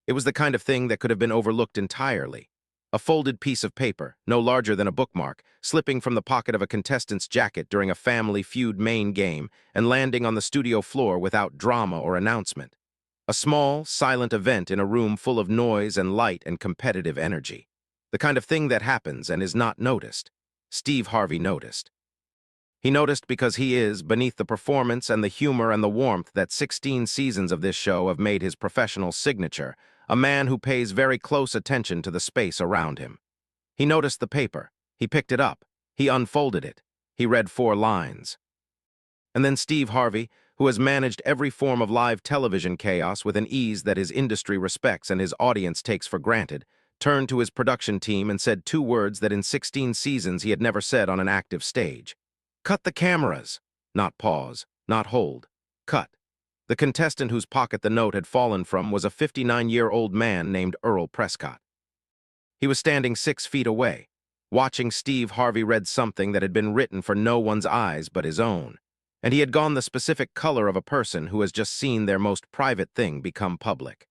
It was the kind of thing that could have been overlooked entirely. A folded piece of paper, no larger than a bookmark, slipping from the pocket of a contestant's jacket during a Family Feud main game and landing on the studio floor without drama or announcement. A small, silent event in a room full of noise and light and competitive energy. The kind of thing that happens and is not noticed. Steve Harvey noticed. He noticed because he is, beneath the performance and the humor and the warmth that 16 seasons of this show have made his professional signature, a man who pays very close attention to the space around him. He noticed the paper. He picked it up. He unfolded it. He read 4 lines. And then Steve Harvey, who has managed every form of live television chaos with an ease that his industry respects and his audience takes for granted, turned to his production team and said 2 words that in 16 seasons he had never said on an active stage. Cut the cameras. Not pause, not hold. Cut. The contestant whose pocket the note had fallen from was a 59-year-old man named Earl Prescott. He was standing 6 feet away, watching Steve Harvey read something that had been written for no one's eyes but his own, and he had gone the specific color of a person who has just seen their most private thing become public.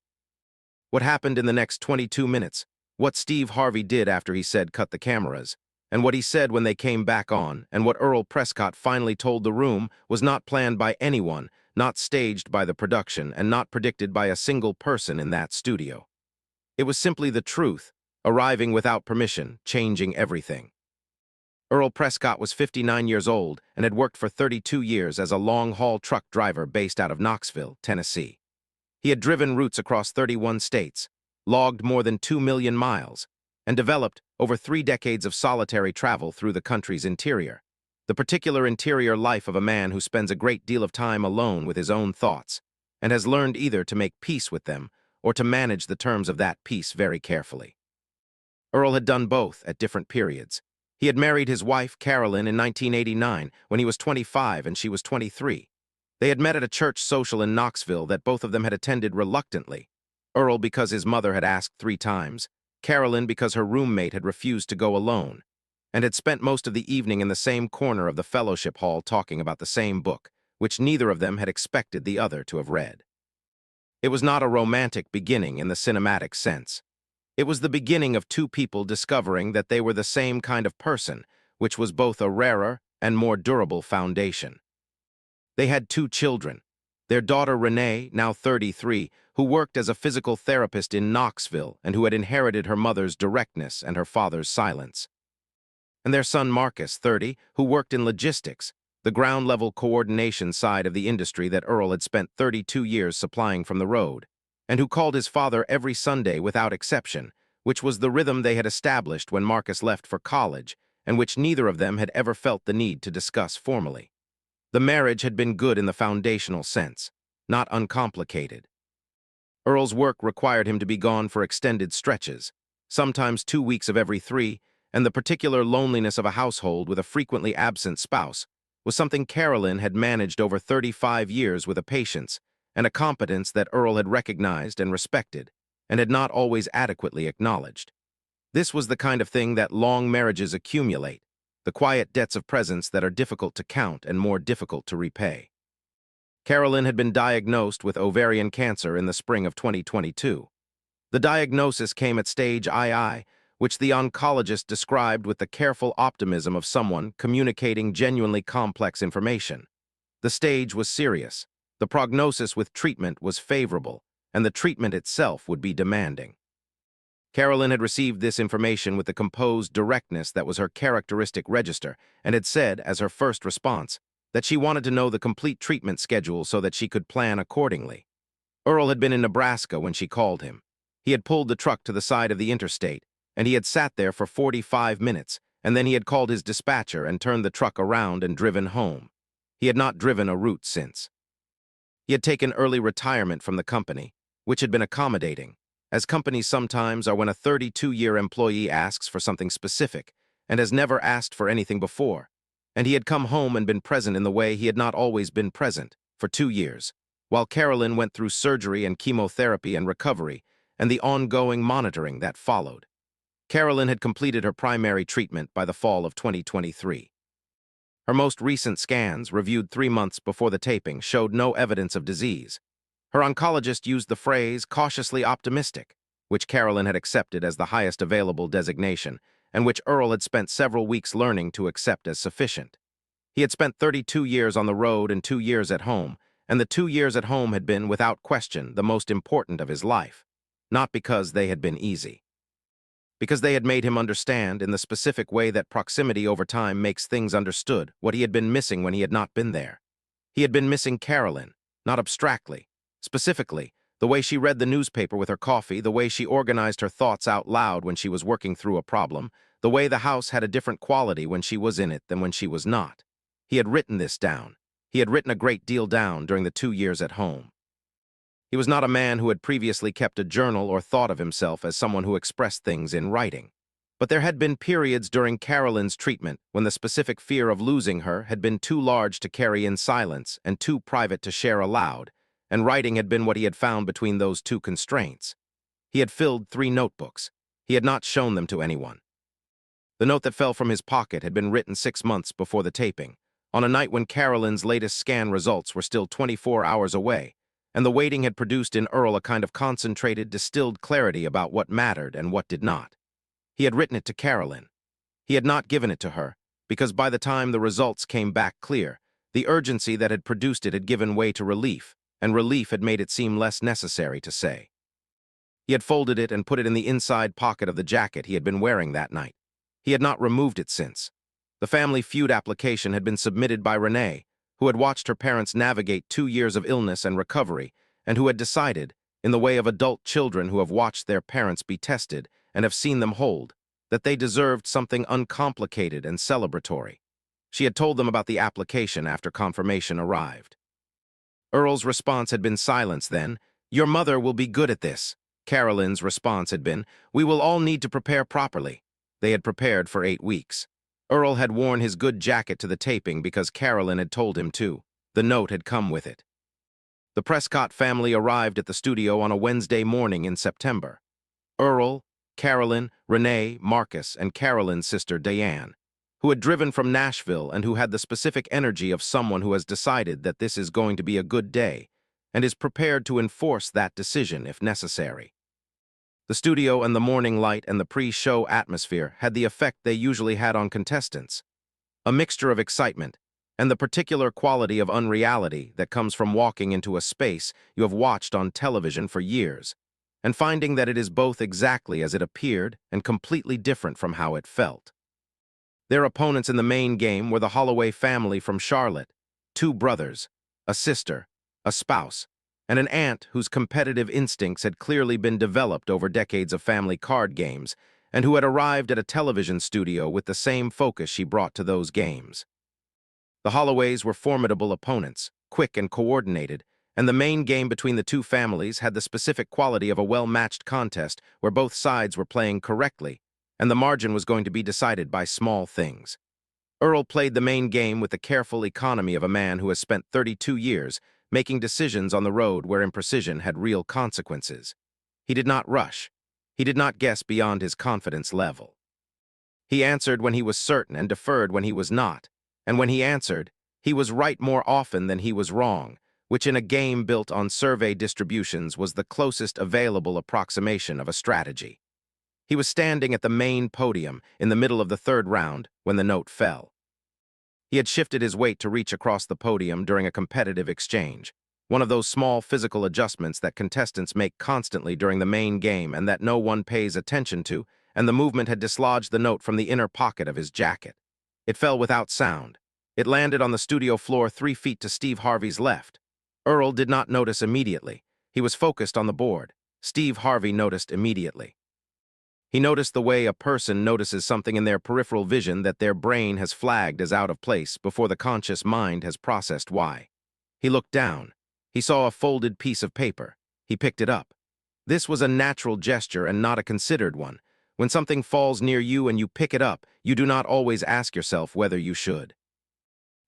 What happened in the next 22 minutes, what Steve Harvey did after he said cut the cameras, and what he said when they came back on, and what Earl Prescott finally told the room was not planned by anyone, not staged by the production, and not predicted by a single person in that studio. It was simply the truth, arriving without permission, changing everything. Earl Prescott was 59 years old and had worked for 32 years as a long-haul truck driver based out of Knoxville, Tennessee. He had driven routes across 31 states, logged more than 2 million miles, and developed over 3 decades of solitary travel through the country's interior, the particular interior life of a man who spends a great deal of time alone with his own thoughts, and has learned either to make peace with them or to manage the terms of that peace very carefully. Earl had done both at different periods. He had married his wife, Carolyn, in 1989 when he was 25 and she was 23. They had met at a church social in Knoxville that both of them had attended reluctantly. Earl because his mother had asked 3 times, Carolyn because her roommate had refused to go alone, and had spent most of the evening in the same corner of the fellowship hall talking about the same book, which neither of them had expected the other to have read. It was not a romantic beginning in the cinematic sense. It was the beginning of 2 people discovering that they were the same kind of person, which was both a rarer and more durable foundation. They had 2 children. Their daughter Renee, now 33, who worked as a physical therapist in Knoxville and who had inherited her mother's directness and her father's silence. And their son Marcus, 30, who worked in logistics, the ground-level coordination side of the industry that Earl had spent 32 years supplying from the road, and who called his father every Sunday without exception, which was the rhythm they had established when Marcus left for college, and which neither of them had ever felt the need to discuss formally. The marriage had been good in the foundational sense, not uncomplicated. Earl's work required him to be gone for extended stretches, sometimes 2 weeks of every 3, and the particular loneliness of a household with a frequently absent spouse was something Carolyn had managed over 35 years with a patience and a competence that Earl had recognized and respected, and had not always adequately acknowledged. This was the kind of thing that long marriages accumulate, the quiet debts of presence that are difficult to count and more difficult to repay. Carolyn had been diagnosed with ovarian cancer in the spring of 2022. The diagnosis came at stage II, which the oncologist described with the careful optimism of someone communicating genuinely complex information. The stage was serious, the prognosis with treatment was favorable, and the treatment itself would be demanding. Carolyn had received this information with the composed directness that was her characteristic register, and had said, as her first response, that she wanted to know the complete treatment schedule so that she could plan accordingly. Earl had been in Nebraska when she called him. He had pulled the truck to the side of the interstate, and he had sat there for 45 minutes, and then he had called his dispatcher and turned the truck around and driven home. He had not driven a route since. He had taken early retirement from the company, which had been accommodating, as companies sometimes are when a 32-year employee asks for something specific and has never asked for anything before, and he had come home and been present in the way he had not always been present for 2 years, while Carolyn went through surgery and chemotherapy and recovery and the ongoing monitoring that followed. Carolyn had completed her primary treatment by the fall of 2023. Her most recent scans, reviewed 3 months before the taping, showed no evidence of disease. Her oncologist used the phrase cautiously optimistic, which Carolyn had accepted as the highest available designation, and which Earl had spent several weeks learning to accept as sufficient. He had spent 32 years on the road and 2 years at home, and the 2 years at home had been, without question, the most important of his life. Not because they had been easy. Because they had made him understand, in the specific way that proximity over time makes things understood, what he had been missing when he had not been there. He had been missing Carolyn, not abstractly. Specifically, the way she read the newspaper with her coffee, the way she organized her thoughts out loud when she was working through a problem, the way the house had a different quality when she was in it than when she was not. He had written this down. He had written a great deal down during the 2 years at home. He was not a man who had previously kept a journal or thought of himself as someone who expressed things in writing. But there had been periods during Carolyn's treatment when the specific fear of losing her had been too large to carry in silence and too private to share aloud, and writing had been what he had found between those two constraints. He had filled 3 notebooks. He had not shown them to anyone. The note that fell from his pocket had been written 6 months before the taping, on a night when Carolyn's latest scan results were still 24 hours away, and the waiting had produced in Earl a kind of concentrated, distilled clarity about what mattered and what did not. He had written it to Carolyn. He had not given it to her, because by the time the results came back clear, the urgency that had produced it had given way to relief, and relief had made it seem less necessary to say. He had folded it and put it in the inside pocket of the jacket he had been wearing that night. He had not removed it since. The Family Feud application had been submitted by Renee, who had watched her parents navigate 2 years of illness and recovery, and who had decided, in the way of adult children who have watched their parents be tested and have seen them hold, that they deserved something uncomplicated and celebratory. She had told them about the application after confirmation arrived. Earl's response had been silence then. "Your mother will be good at this." Carolyn's response had been, "We will all need to prepare properly." They had prepared for 8 weeks. Earl had worn his good jacket to the taping because Carolyn had told him to. The note had come with it. The Prescott family arrived at the studio on a Wednesday morning in September. Earl, Carolyn, Renee, Marcus, and Carolyn's sister Diane, who had driven from Nashville and who had the specific energy of someone who has decided that this is going to be a good day and is prepared to enforce that decision if necessary. The studio and the morning light and the pre-show atmosphere had the effect they usually had on contestants, a mixture of excitement and the particular quality of unreality that comes from walking into a space you have watched on television for years and finding that it is both exactly as it appeared and completely different from how it felt. Their opponents in the main game were the Holloway family from Charlotte, 2 brothers, a sister, a spouse, and an aunt whose competitive instincts had clearly been developed over decades of family card games and who had arrived at a television studio with the same focus she brought to those games. The Holloways were formidable opponents, quick and coordinated, and the main game between the 2 families had the specific quality of a well-matched contest where both sides were playing correctly, and the margin was going to be decided by small things. Earl played the main game with the careful economy of a man who has spent 32 years making decisions on the road where imprecision had real consequences. He did not rush. He did not guess beyond his confidence level. He answered when he was certain and deferred when he was not, and when he answered, he was right more often than he was wrong, which in a game built on survey distributions was the closest available approximation of a strategy. He was standing at the main podium in the middle of the 3rd round when the note fell. He had shifted his weight to reach across the podium during a competitive exchange, one of those small physical adjustments that contestants make constantly during the main game and that no one pays attention to, and the movement had dislodged the note from the inner pocket of his jacket. It fell without sound. It landed on the studio floor 3 feet to Steve Harvey's left. Earl did not notice immediately. He was focused on the board. Steve Harvey noticed immediately. He noticed the way a person notices something in their peripheral vision that their brain has flagged as out of place before the conscious mind has processed why. He looked down. He saw a folded piece of paper. He picked it up. This was a natural gesture and not a considered one. When something falls near you and you pick it up, you do not always ask yourself whether you should.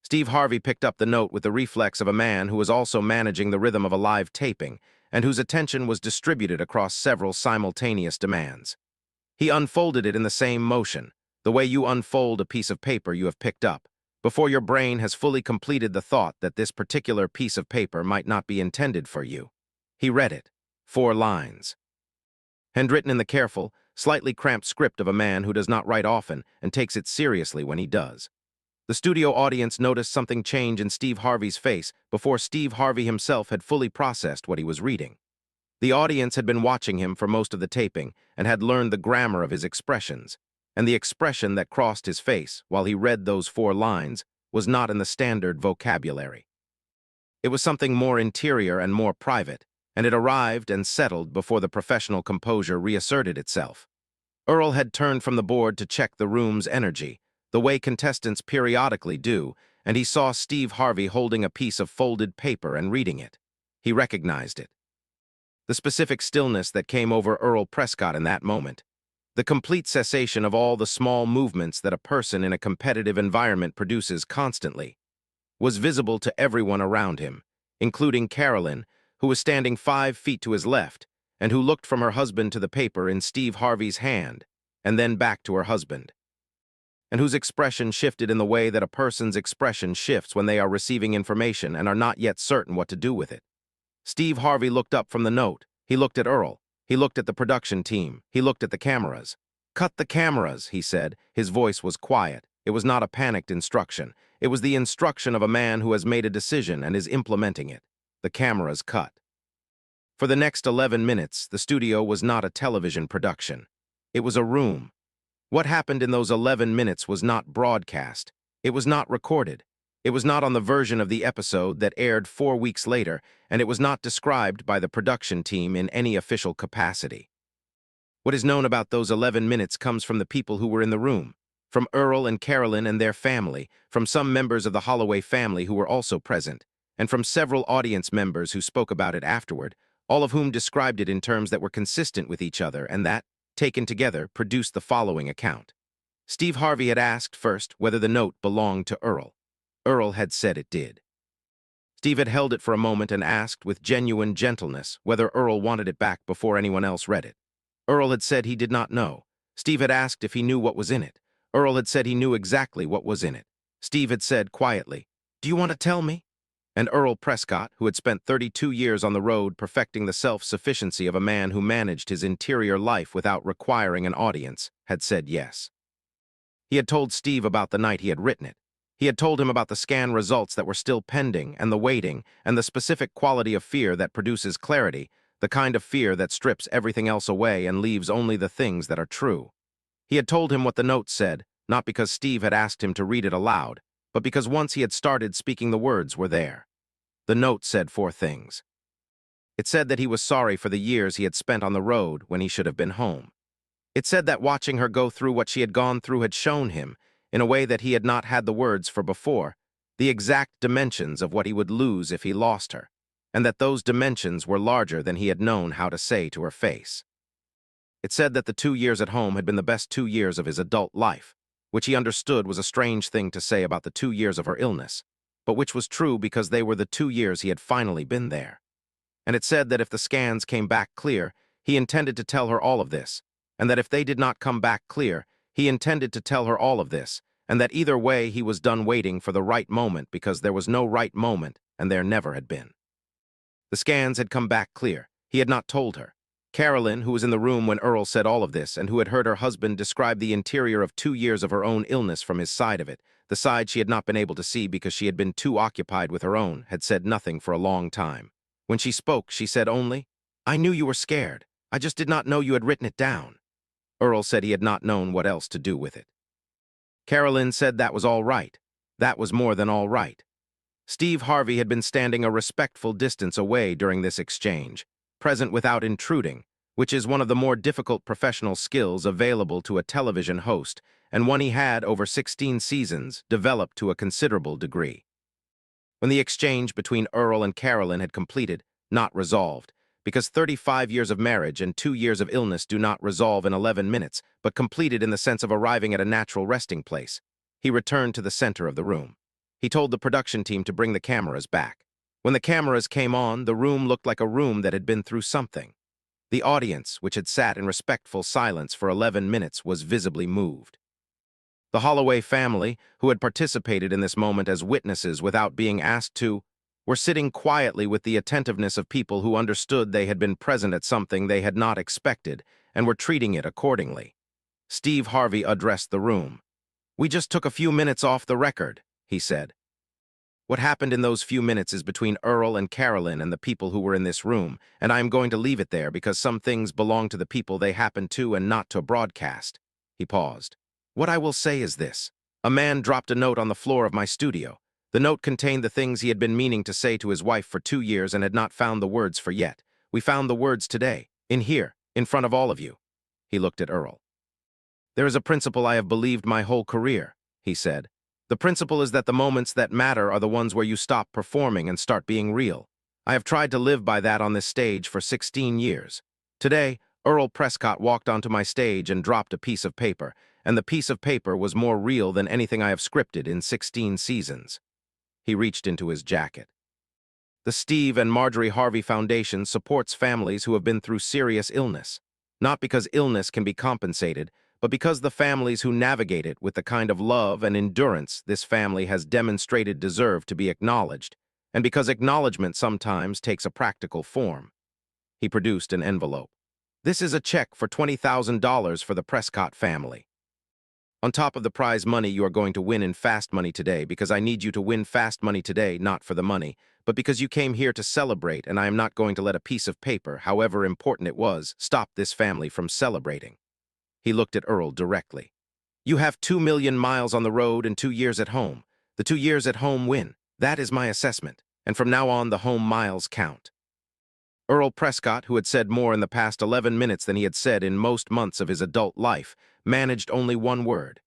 Steve Harvey picked up the note with the reflex of a man who was also managing the rhythm of a live taping and whose attention was distributed across several simultaneous demands. He unfolded it in the same motion, the way you unfold a piece of paper you have picked up, before your brain has fully completed the thought that this particular piece of paper might not be intended for you. He read it. 4 lines. Handwritten in the careful, slightly cramped script of a man who does not write often and takes it seriously when he does. The studio audience noticed something change in Steve Harvey's face before Steve Harvey himself had fully processed what he was reading. The audience had been watching him for most of the taping and had learned the grammar of his expressions, and the expression that crossed his face while he read those 4 lines was not in the standard vocabulary. It was something more interior and more private, and it arrived and settled before the professional composure reasserted itself. Earl had turned from the board to check the room's energy, the way contestants periodically do, and he saw Steve Harvey holding a piece of folded paper and reading it. He recognized it. The specific stillness that came over Earl Prescott in that moment, the complete cessation of all the small movements that a person in a competitive environment produces constantly, was visible to everyone around him, including Carolyn, who was standing 5 feet to his left, and who looked from her husband to the paper in Steve Harvey's hand, and then back to her husband, and whose expression shifted in the way that a person's expression shifts when they are receiving information and are not yet certain what to do with it. Steve Harvey looked up from the note. He looked at Earl. He looked at the production team. He looked at the cameras. "Cut the cameras," he said. His voice was quiet. It was not a panicked instruction. It was the instruction of a man who has made a decision and is implementing it. The cameras cut. For the next 11 minutes, the studio was not a television production. It was a room. What happened in those 11 minutes was not broadcast. It was not recorded. It was not on the version of the episode that aired 4 weeks later, and it was not described by the production team in any official capacity. What is known about those 11 minutes comes from the people who were in the room, from Earl and Carolyn and their family, from some members of the Holloway family who were also present, and from several audience members who spoke about it afterward, all of whom described it in terms that were consistent with each other and that, taken together, produced the following account. Steve Harvey had asked first whether the note belonged to Earl. Earl had said it did. Steve had held it for a moment and asked with genuine gentleness whether Earl wanted it back before anyone else read it. Earl had said he did not know. Steve had asked if he knew what was in it. Earl had said he knew exactly what was in it. Steve had said quietly, "Do you want to tell me?" And Earl Prescott, who had spent 32 years on the road perfecting the self-sufficiency of a man who managed his interior life without requiring an audience, had said yes. He had told Steve about the night he had written it. He had told him about the scan results that were still pending and the waiting and the specific quality of fear that produces clarity, the kind of fear that strips everything else away and leaves only the things that are true. He had told him what the note said, not because Steve had asked him to read it aloud, but because once he had started speaking the words were there. The note said 4 things. It said that he was sorry for the years he had spent on the road when he should have been home. It said that watching her go through what she had gone through had shown him, in a way that he had not had the words for before, the exact dimensions of what he would lose if he lost her, and that those dimensions were larger than he had known how to say to her face. It said that the 2 years at home had been the best 2 years of his adult life, which he understood was a strange thing to say about the 2 years of her illness, but which was true because they were the 2 years he had finally been there. And it said that if the scans came back clear, he intended to tell her all of this, and that if they did not come back clear, he intended to tell her all of this, and that either way he was done waiting for the right moment because there was no right moment and there never had been. The scans had come back clear. He had not told her. Carolyn, who was in the room when Earl said all of this and who had heard her husband describe the interior of 2 years of her own illness from his side of it, the side she had not been able to see because she had been too occupied with her own, had said nothing for a long time. When she spoke, she said only, "I knew you were scared. I just did not know you had written it down." Earl said he had not known what else to do with it. Carolyn said that was all right. That was more than all right. Steve Harvey had been standing a respectful distance away during this exchange, present without intruding, which is one of the more difficult professional skills available to a television host, and one he had, over 16 seasons, developed to a considerable degree. When the exchange between Earl and Carolyn had completed, not resolved, because 35 years of marriage and 2 years of illness do not resolve in 11 minutes, but completed in the sense of arriving at a natural resting place, he returned to the center of the room. He told the production team to bring the cameras back. When the cameras came on, the room looked like a room that had been through something. The audience, which had sat in respectful silence for 11 minutes, was visibly moved. The Holloway family, who had participated in this moment as witnesses without being asked to, were sitting quietly with the attentiveness of people who understood they had been present at something they had not expected and were treating it accordingly. Steve Harvey addressed the room. "We just took a few minutes off the record," he said. "What happened in those few minutes is between Earl and Carolyn and the people who were in this room, and I am going to leave it there because some things belong to the people they happen to and not to broadcast." He paused. "What I will say is this. A man dropped a note on the floor of my studio. The note contained the things he had been meaning to say to his wife for 2 years and had not found the words for yet. We found the words today, in here, in front of all of you." He looked at Earl. "There is a principle I have believed my whole career," he said. "The principle is that the moments that matter are the ones where you stop performing and start being real. I have tried to live by that on this stage for 16 years. Today, Earl Prescott walked onto my stage and dropped a piece of paper, and the piece of paper was more real than anything I have scripted in 16 seasons. He reached into his jacket. "The Steve and Marjorie Harvey Foundation supports families who have been through serious illness. Not because illness can be compensated, but because the families who navigate it with the kind of love and endurance this family has demonstrated deserve to be acknowledged, and because acknowledgement sometimes takes a practical form." He produced an envelope. "This is a check for $20,000 for the Prescott family. On top of the prize money you are going to win in Fast Money today, because I need you to win Fast Money today, not for the money, but because you came here to celebrate, and I am not going to let a piece of paper, however important it was, stop this family from celebrating." He looked at Earl directly. "You have 2 million miles on the road and 2 years at home. The 2 years at home win. That is my assessment, and from now on the home miles count." Earl Prescott, who had said more in the past 11 minutes than he had said in most months of his adult life, managed only one word.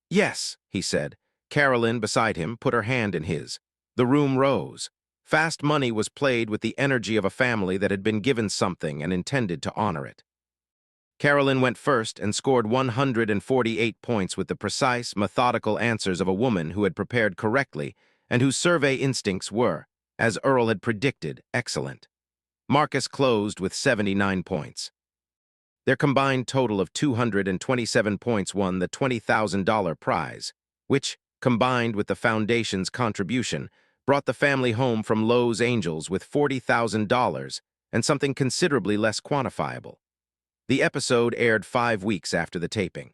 "Yes," he said. Carolyn, beside him, put her hand in his. The room rose. Fast Money was played with the energy of a family that had been given something and intended to honor it. Carolyn went first and scored 148 points with the precise, methodical answers of a woman who had prepared correctly and whose survey instincts were, as Earl had predicted, excellent. Marcus closed with 79 points. Their combined total of 227 points won the $20,000 prize, which, combined with the foundation's contribution, brought the family home from Los Angeles with $40,000 and something considerably less quantifiable. The episode aired 5 weeks after the taping.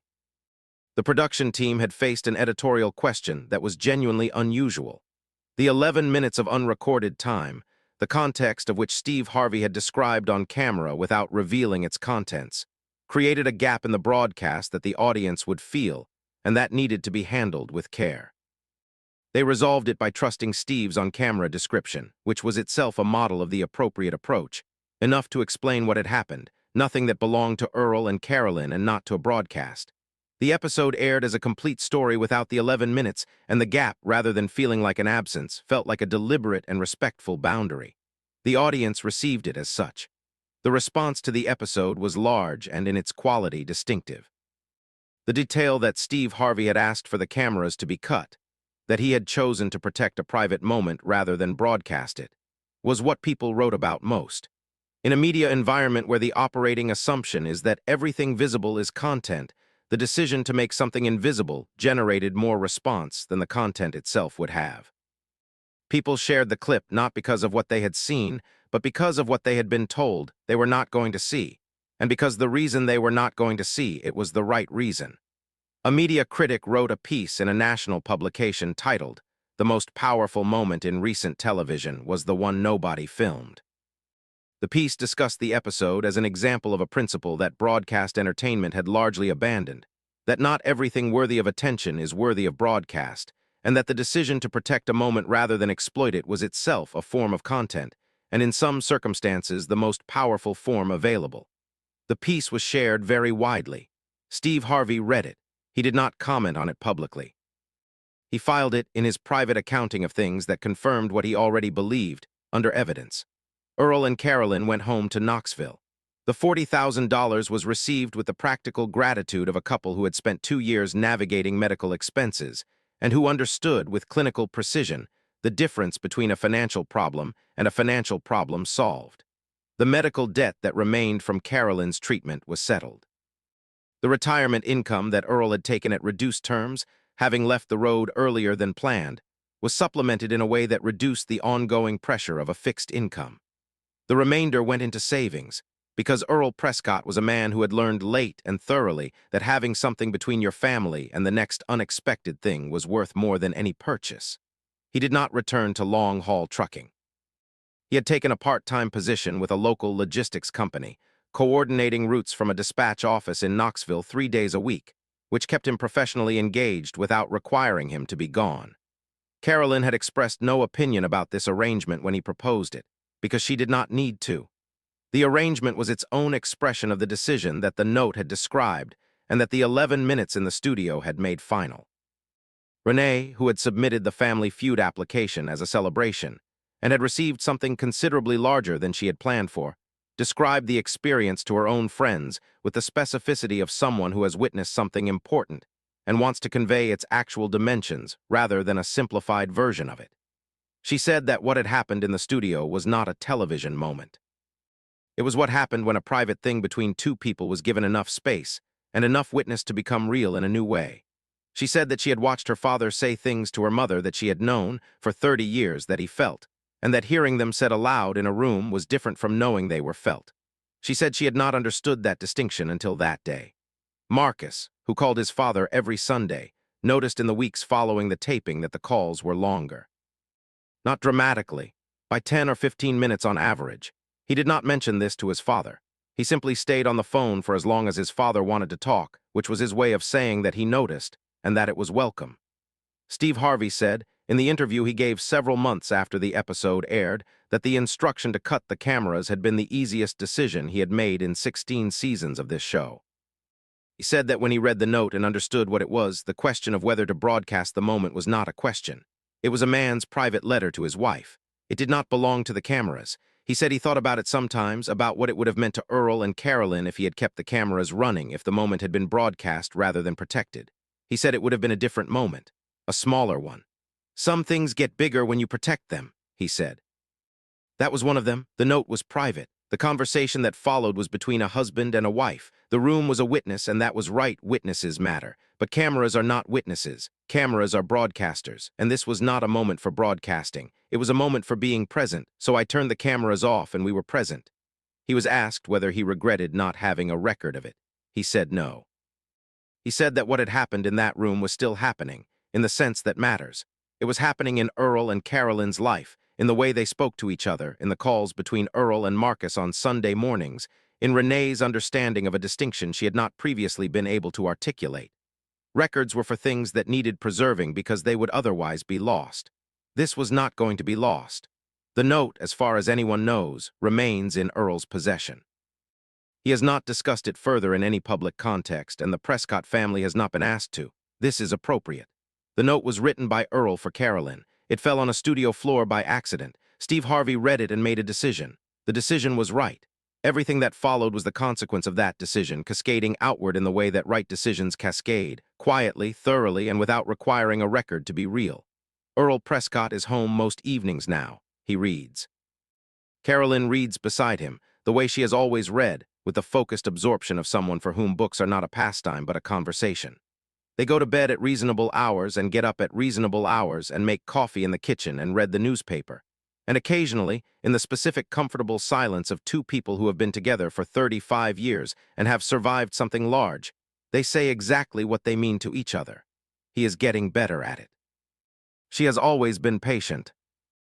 The production team had faced an editorial question that was genuinely unusual. The 11 minutes of unrecorded time, the context of which Steve Harvey had described on camera without revealing its contents, created a gap in the broadcast that the audience would feel, and that needed to be handled with care. They resolved it by trusting Steve's on-camera description, which was itself a model of the appropriate approach, enough to explain what had happened, nothing that belonged to Earl and Carolyn and not to a broadcast. The episode aired as a complete story without the 11 minutes, and the gap, rather than feeling like an absence, felt like a deliberate and respectful boundary. The audience received it as such. The response to the episode was large and in its quality distinctive. The detail that Steve Harvey had asked for the cameras to be cut, that he had chosen to protect a private moment rather than broadcast it, was what people wrote about most. In a media environment where the operating assumption is that everything visible is content, the decision to make something invisible generated more response than the content itself would have. People shared the clip not because of what they had seen, but because of what they had been told they were not going to see, and because the reason they were not going to see it was the right reason. A media critic wrote a piece in a national publication titled, "The most powerful moment in recent television was the one nobody filmed." The piece discussed the episode as an example of a principle that broadcast entertainment had largely abandoned, that not everything worthy of attention is worthy of broadcast, and that the decision to protect a moment rather than exploit it was itself a form of content, and in some circumstances the most powerful form available. The piece was shared very widely. Steve Harvey read it. He did not comment on it publicly. He filed it in his private accounting of things that confirmed what he already believed, under evidence. Earl and Carolyn went home to Knoxville. The $40,000 was received with the practical gratitude of a couple who had spent 2 years navigating medical expenses and who understood with clinical precision the difference between a financial problem and a financial problem solved. The medical debt that remained from Carolyn's treatment was settled. The retirement income that Earl had taken at reduced terms, having left the road earlier than planned, was supplemented in a way that reduced the ongoing pressure of a fixed income. The remainder went into savings, because Earl Prescott was a man who had learned late and thoroughly that having something between your family and the next unexpected thing was worth more than any purchase. He did not return to long-haul trucking. He had taken a part-time position with a local logistics company, coordinating routes from a dispatch office in Knoxville 3 days a week, which kept him professionally engaged without requiring him to be gone. Carolyn had expressed no opinion about this arrangement when he proposed it, because she did not need to. The arrangement was its own expression of the decision that the note had described and that the 11 minutes in the studio had made final. Renee, who had submitted the Family Feud application as a celebration and had received something considerably larger than she had planned for, described the experience to her own friends with the specificity of someone who has witnessed something important and wants to convey its actual dimensions rather than a simplified version of it. She said that what had happened in the studio was not a television moment. It was what happened when a private thing between two people was given enough space and enough witness to become real in a new way. She said that she had watched her father say things to her mother that she had known for 30 years that he felt, and that hearing them said aloud in a room was different from knowing they were felt. She said she had not understood that distinction until that day. Marcus, who called his father every Sunday, noticed in the weeks following the taping that the calls were longer. Not dramatically, by 10 or 15 minutes on average. He did not mention this to his father. He simply stayed on the phone for as long as his father wanted to talk, which was his way of saying that he noticed and that it was welcome. Steve Harvey said, in the interview he gave several months after the episode aired, that the instruction to cut the cameras had been the easiest decision he had made in 16 seasons of this show. He said that when he read the note and understood what it was, the question of whether to broadcast the moment was not a question. It was a man's private letter to his wife. It did not belong to the cameras. He said he thought about it sometimes, about what it would have meant to Earl and Carolyn if he had kept the cameras running, if the moment had been broadcast rather than protected. He said it would have been a different moment, a smaller one. Some things get bigger when you protect them, he said. That was one of them. The note was private. The conversation that followed was between a husband and a wife. The room was a witness, and that was right, witnesses matter. But cameras are not witnesses. Cameras are broadcasters, and this was not a moment for broadcasting. It was a moment for being present, so I turned the cameras off and we were present. He was asked whether he regretted not having a record of it. He said no. He said that what had happened in that room was still happening, in the sense that matters. It was happening in Earl and Carolyn's life, in the way they spoke to each other, in the calls between Earl and Marcus on Sunday mornings, in Renee's understanding of a distinction she had not previously been able to articulate. Records were for things that needed preserving because they would otherwise be lost. This was not going to be lost. The note, as far as anyone knows, remains in Earl's possession. He has not discussed it further in any public context, and the Prescott family has not been asked to. This is appropriate. The note was written by Earl for Carolyn. It fell on a studio floor by accident. Steve Harvey read it and made a decision. The decision was right. Everything that followed was the consequence of that decision, cascading outward in the way that right decisions cascade, quietly, thoroughly, and without requiring a record to be real. Earl Prescott is home most evenings now, he reads. Carolyn reads beside him, the way she has always read, with the focused absorption of someone for whom books are not a pastime but a conversation. They go to bed at reasonable hours and get up at reasonable hours and make coffee in the kitchen and read the newspaper. And occasionally, in the specific comfortable silence of two people who have been together for 35 years and have survived something large, they say exactly what they mean to each other. He is getting better at it. She has always been patient,